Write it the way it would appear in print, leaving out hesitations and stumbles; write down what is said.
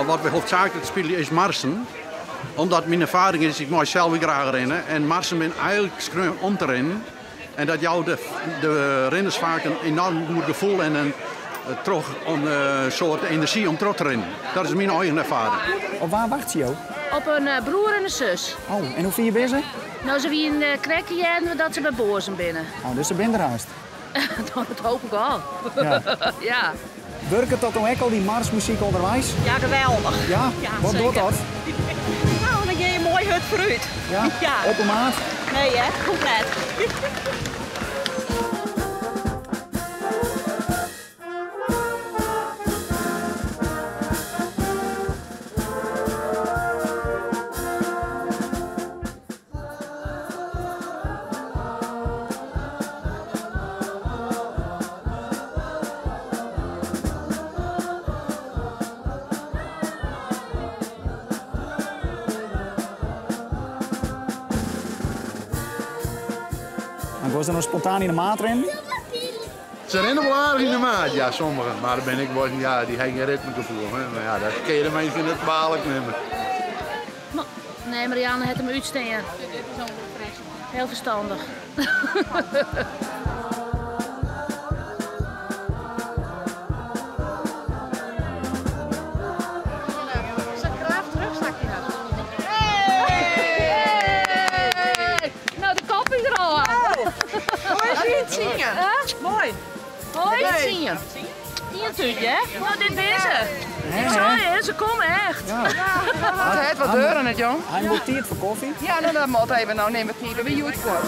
wat we hoofdzakelijk spelen is marsen. Omdat mijn ervaring is, ik mag zelf graag rennen. En marsen ben eigenlijk schreeuwen om te rennen. En dat jou de renners vaak een enorm goed gevoel en een soort energie om terug te rennen. Dat is mijn eigen ervaring. Op waar wacht je ook? Op een broer en een zus. Oh, en hoe vind je bezig? Nou, ze wie een krekje en dat ze bij bozen binnen. Oh, dus ze bent er haast. Dat hoop ik al. Ja. Ja. Werkt dat dan ook al die marsmuziek onderwijs? Ja, geweldig. Ja? Wat zeker. doet dat? Nou, dan ga je mooi hut fruit. Ja? Ja. Op een maat? Nee, hè? Compleet. En was er nog spontaan in de maat rennen? Ze rennen wel aardig in de maat, ja, sommigen. Maar dan ben ik wel, ja, die hebben geen ritmegevoel. Hè. Maar ja, dat keren mensen in het kwalijk nemen. Nee, Marianne heeft hem uitstaan. Heel verstandig. Zingen. Mooi. Hoi, zie je. Hier tuurtje, hè? Nou, dit is ze. Ik zei je, ze komen echt. Ja. Het wat deuren het, jong. Hij moet hier voor koffie. Ja, nou, dat moet even. Nou, neem ik hier weer goed voor.